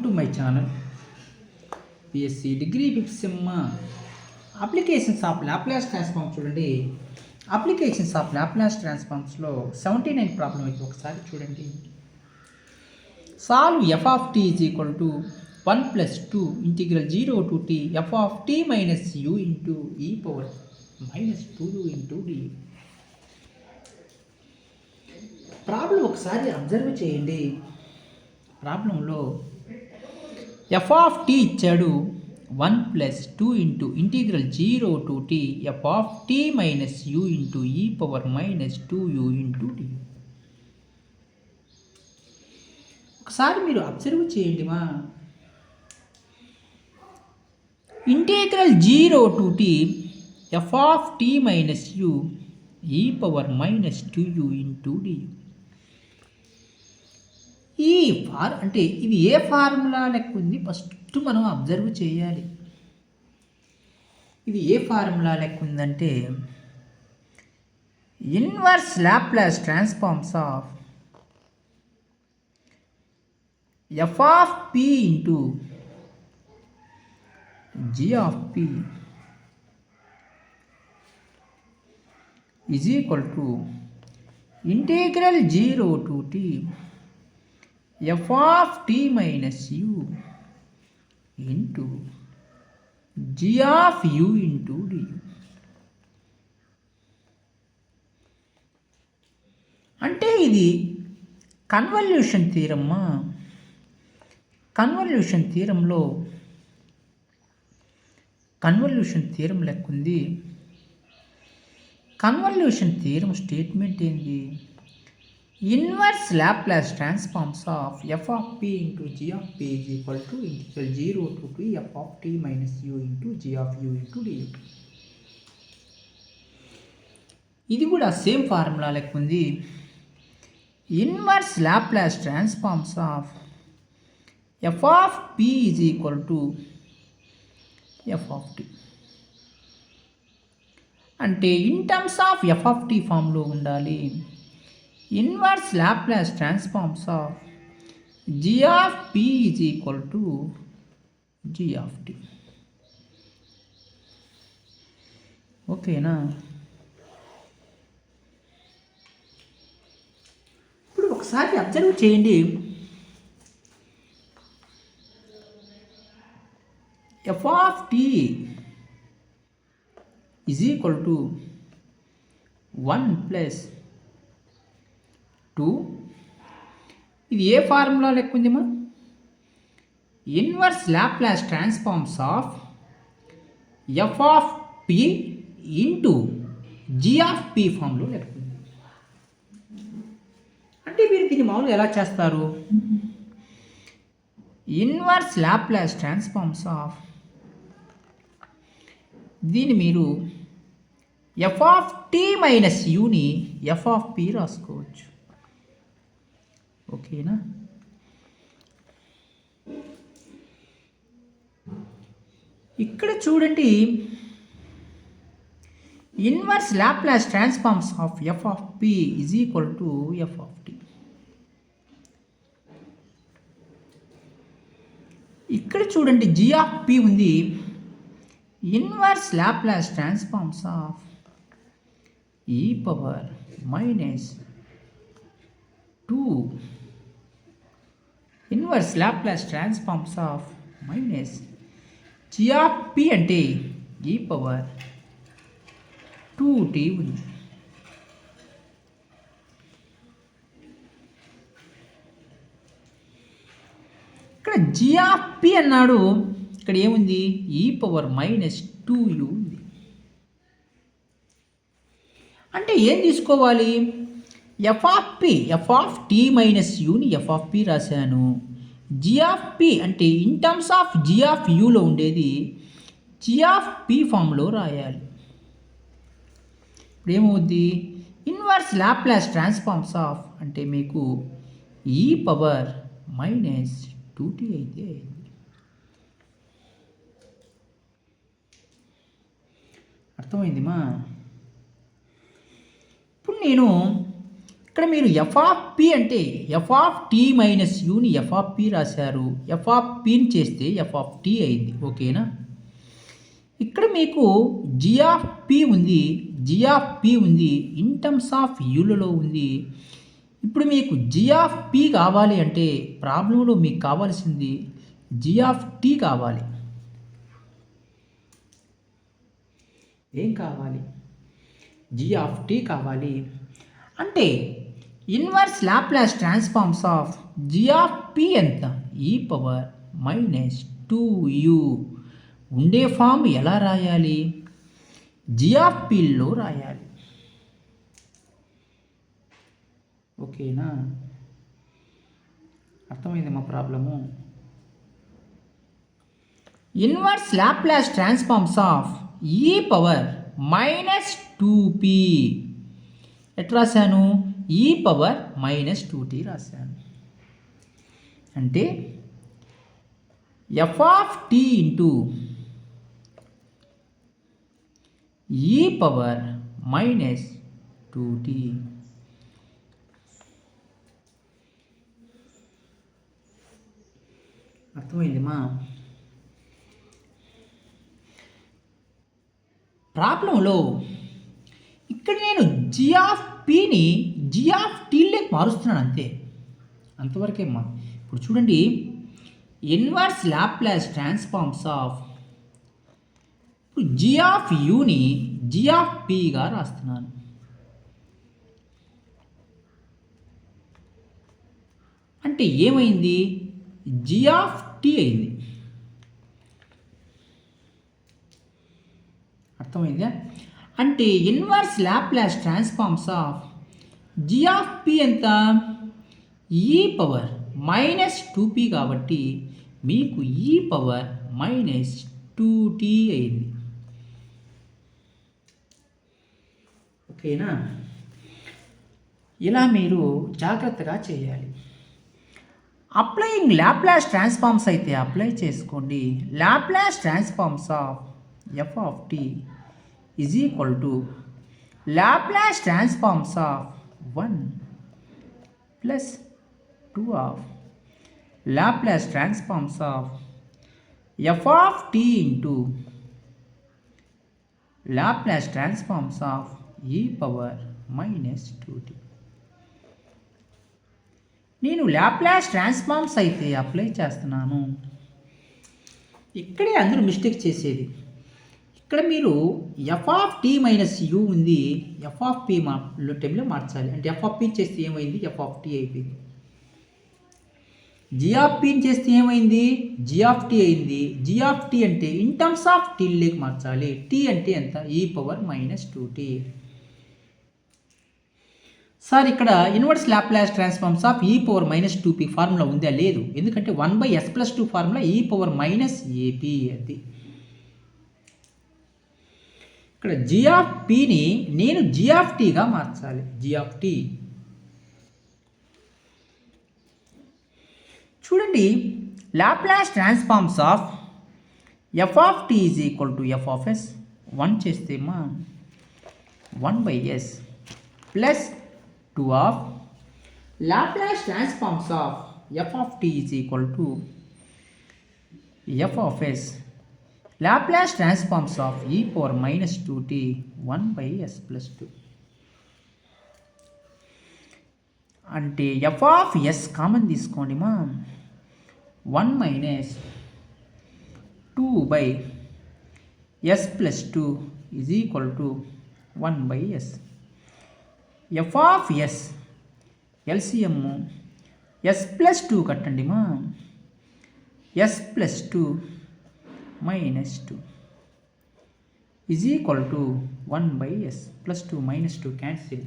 Welcome to my channel BSc degree fifth sem applications of Laplace transforms చూడండి. Applications of Laplace ట్రాన్స్ఫార్మ్స్లో 79 problem అయితే ఒకసారి చూడండి. Solve F of tea is equal to 1+2 integral 0 to t F of tea minus you into E power -2u into D. Problem ఒకసారి observe చేయండి. ప్రాబ్లంలో F of T ఇచ్చాడు 1+2 into integral 0 to t F of tea minus you into E power -2u into D. ఒకసారి మీరు observe చేయండి మా. Integral 0 to t F of tea minus u e power -2u into d. E అంటే ఇది ఏ formula లెక్క ఉంది first మనం అబ్జర్వ్ చేయాలి. ఇది ఏ ఫార్ములా లెక్క ఉందంటే inverse Laplace transforms of F of P into g of P is equal to integral 0 to t F of tea minus you into g of you into d. అంటే ఇది convolution థీరమ్మా. Convolution theorem లెక్క ఉంది. Convolution theorem statement ఏంది? Inverse Laplace transforms of F of P into g of P is equal to integral 0 to t F of tea minus you into g of you into D. ఇది కూడా same formula లెక్క ఉంది. Inverse Laplace transforms of F of P is equal to F of tea. అంటే in terms of F of T ఫామ్లో ఉండాలి. Inverse Laplace transforms of G of P is equal to G of T. ఓకేనా? ఇప్పుడు ఒకసారి observe చేయండి. F of tea is equal to 1+2. ఇది ఏ formula లెక్క ఉందేమా? Inverse Laplace transforms of F of P into g of P ఫామ్లో లెక్క ఉంది. అంటే మీరు దీన్ని మామూలుగా ఎలా చేస్తారు? ఇన్వర్స్ లాప్లాస్ ట్రాన్స్ఫార్మ్స్ ఆఫ్ దీన్ని మీరు ఎఫ్ ఆఫ్ టీ మైనస్ యూని ఎఫ్ ఆఫ్ పి రాసుకోవచ్చు. ఓకేనా? ఇక్కడ చూడండి, inverse Laplace transforms of F of P is equal to F of t. ఇక్కడ చూడండి, జీ ఆఫ్ పి ఉంది. ఇన్వర్స్ లాప్లాస్ ట్రాన్స్ఫార్మ్స్ ఆఫ్ ఈ power -2 inverse Laplace transforms of minus g of P అంటే e power 2t ఉంది. ఇక్కడ G of P అన్నాడు, ఇక్కడ ఏముంది? ఈ పవర్ -2u ఉంది. అంటే ఏం తీసుకోవాలి? F of P, F of tea minus యూని ఎఫ్ ఆఫ్ పి రాశాను. జీ ఆఫ్ పి అంటే in terms of G of యూలో ఉండేది జీ ఆఫ్ పి ఫామ్లో రాయాలి. ఇప్పుడు ఏమవుద్ది? ఇన్వర్స్ లాప్లాస్ ట్రాన్స్ఫార్మ్స్ ఆఫ్ అంటే మీకు ఈ పవర్ -2t అయితే అర్థమైంది మా. ఇప్పుడు నేను ఇక్కడ మీరు ఎఫ్ ఆఫ్ పి అంటే ఎఫ్ ఆఫ్ టీ మైనస్ యూని ఎఫ్ ఆఫ్ పి రాశారు. ఎఫ్ ఆఫ్ పిని చేస్తే ఎఫ్ ఆఫ్ టీ అయింది. ఓకేనా? ఇక్కడ మీకు జీ ఆఫ్ పి ఉంది, జీ ఆఫ్ పి ఉంది, ఇన్ టర్మ్స్ ఆఫ్ యూలలో ఉంది. ఇప్పుడు మీకు జీ ఆఫ్ పి కావాలి అంటే ప్రాబ్లంలో మీకు కావాల్సింది జీ ఆఫ్ టీ కావాలి. ఏం కావాలి? జీ ఆఫ్ టీ కావాలి. అంటే inverse Laplace transforms of G of p ఎంత? E power minus 2u. ఉండే ఫామ్ ఎలా రాయాలి? జీ ఆఫ్ పిలో రాయాలి. ఓకేనా? అర్థమైంది మా problem. Inverse Laplace transforms of ఈ పవర్ మైనస్ 2p ఎట్లా రాశాను? ఈ పవర్ మైనస్ 2t రాశాను. అంటే F of tea into E power minus 2t. అర్థమైందిమా? ప్రాబ్లంలో ఇక్కడ నేను జీ ఆఫ్ పిని జీ ఆఫ్ టీలోకి మారుస్తున్నాను అంతే. అంతవరకేమ్మా. ఇప్పుడు చూడండి, inverse Laplace transforms of G of యూని జీ ఆఫ్ పిగా రాస్తున్నాను. అంటే ఏమైంది? జీ ఆఫ్ టీ అయింది. అర్థమైందా? అంటే inverse Laplace transforms of G of p ఎంత? ఈ పవర్ మైనస్ 2p కాబట్టి మీకు ఈ పవర్ మైనస్ 2t అయింది. ఓకేనా? ఇలా మీరు జాగ్రత్తగా చేయాలి. అప్లయింగ్ లాప్లాస్ ట్రాన్స్ఫార్మ్స్ అయితే అప్లై చేసుకోండి. Laplace transforms of F of tea is equal to Laplace transforms of 1 plus 2 of Laplace transforms of F of tea into Laplace transforms of ఈ power minus 2t. నేను Laplace transforms అయితే apply చేస్తున్నాను. ఇక్కడే అందరూ mistake చేసేది. ఇక్కడ మీరు f of tea minus u ఉంది, ఎఫ్ ఆఫ్ పి టైంలో మార్చాలి. అంటే ఎఫ్ ఆఫ్ పి చేస్తే ఏమైంది? ఎఫ్ ఆఫ్ టీ అయిపోయింది. జీ ఆఫ్ పిని చేస్తే ఏమైంది? జీ ఆఫ్ టీ అయింది. జీ ఆఫ్ టీ అంటే ఇన్ టర్మ్స్ ఆఫ్ టీలోకి మార్చాలి. టీ అంటే ఎంత? E power minus 2t. Sir ఇక్కడ ఇన్వర్స్ లాప్లాస్ ట్రాన్స్ఫార్మ్స్ ఆఫ్ ఈ పవర్ మైనస్ 2p ఫార్ములా ఉందా? లేదు. ఎందుకంటే 1/s+2 ఫార్ములా ఈ పవర్ మైనస్ ఏపీ అది. ఇక్కడ జీ ఆఫ్ పిని నేను జీ ఆఫ్ టీగా మార్చాలి. జీ ఆఫ్ టీ చూడండి, Laplace transforms of F of tea is equal to F of s. 1 చేస్తే మా 1/s plus 2 of Laplace transforms of F of tea is equal to F of s Laplace transforms of ఈ power minus 2t 1/s+2. అంటే F of yes common తీసుకోండి మా. 1 minus 2/s+2 is equal to 1/s. F of s LCM s+2 కట్టండి మా. s+2 minus 2 is equal to 1/s. +2 - 2 cancel.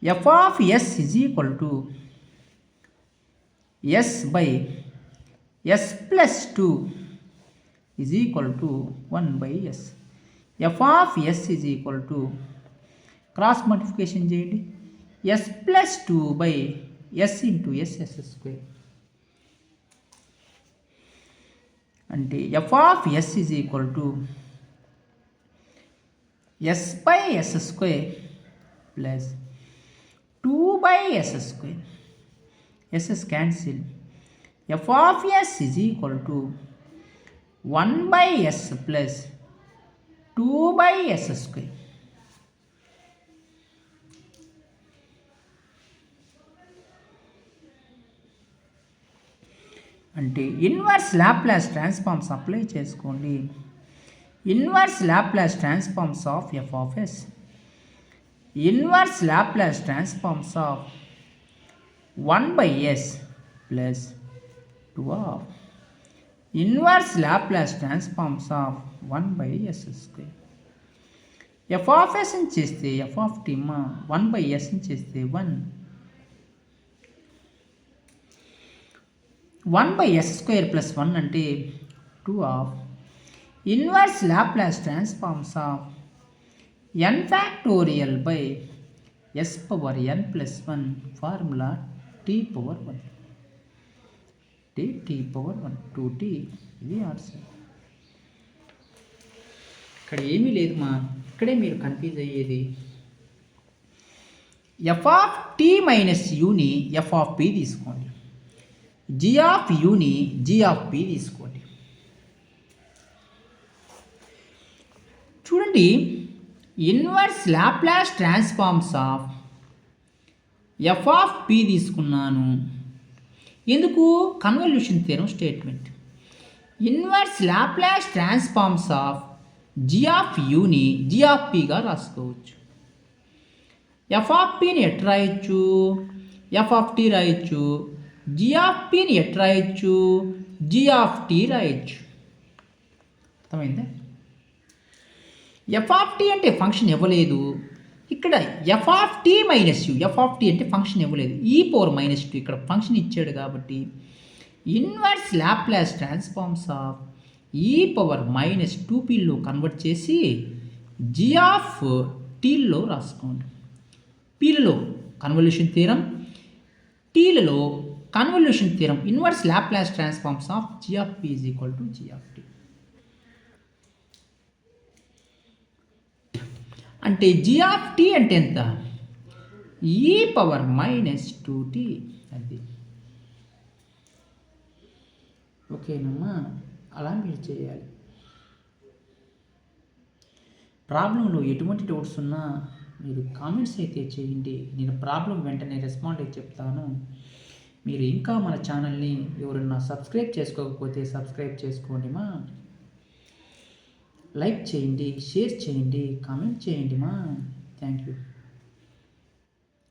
F of s is equal to s/s+2 is equal to 1/s. F of s is equal to cross multiplication చేయండి. s+2/s into s². అంటే F of s is equal to s/s² plus 2/s². S s cancel. F of s is equal to 1/s plus 2/s². అంటే inverse Laplace transforms apply చేసుకోండి. Inverse Laplace transforms of F of s, inverse Laplace transforms of 1/s plus 2 of inverse Laplace transforms of 1/s². F of s అని చేస్తే f of tea 1/s అని చేస్తే 1/s² plus 1 అంటే 2 of inverse Laplace transforms of n factorial by s power n plus 1 formula t power 1 t power 1 2t. ఇది answer. ఇక్కడ ఏమీ లేదు ఇక్కడే మీరు కన్ఫ్యూజ్ అయ్యేది. ఎఫ్ ఆఫ్ టీ మైనస్ యూని ఎఫ్ ఆఫ్ పి తీసుకోండి, జీ ఆఫ్ యూని జీ ఆఫ్ పి తీసుకోండి. చూడండి, inverse Laplace transforms of F of P తీసుకున్నాను. ఎందుకు? Convolution theorem statement. Inverse Laplace transforms of G of యూని జీ ఆఫ్ పిగా రాసుకోవచ్చు. ఎఫ్ ఆఫ్ పిని ఎట్ రాయొచ్చు, ఎఫ్ ఆఫ్ టీ రాయొచ్చు. జీ ఆఫ్ పిని ఎట్ రాయొచ్చు, జీ ఆఫ్ టీ రాయొచ్చు. అర్థమైందా? ఎఫ్ ఆఫ్ టీ అంటే ఫంక్షన్ ఇవ్వలేదు. ఇక్కడ F of tea minus U, F of tea అంటే ఫంక్షన్ ఇవ్వలేదు, ఈ పవర్ -2 ఇక్కడ ఫంక్షన్ ఇచ్చాడు కాబట్టి ఇన్వర్స్ లాప్లాస్ ట్రాన్స్ఫార్మ్స్ ఆఫ్ ఈ పవర్ -2pలో కన్వర్ట్ చేసి జీ ఆఫ్ టీల్లో రాసుకోండి. పీలలో కన్వల్యూషన్ థియరం, టీలలో convolution theorem. Inverse Laplace transforms of G of P is equal to G of tea. అంటే జీ ఆఫ్ టీ అంటే ఎంత? E power -2t. అది ఓకేనమ్మా, అలా మీరు చేయాలి. ప్రాబ్లంలో ఎటువంటి డౌట్స్ ఉన్నా మీరు కామెంట్స్ అయితే చేయండి, నేను ప్రాబ్లం వెంటనే రెస్పాండ్ అయితే చెప్తాను. మీరు ఇంకా మన ఛానల్ని ఎవరన్నా సబ్స్క్రైబ్ చేసుకోకపోతే సబ్స్క్రైబ్ చేసుకోండి లైక్ చేయండి, షేర్ చేయండి, కామెంట్ చేయండి థ్యాంక్ యూ.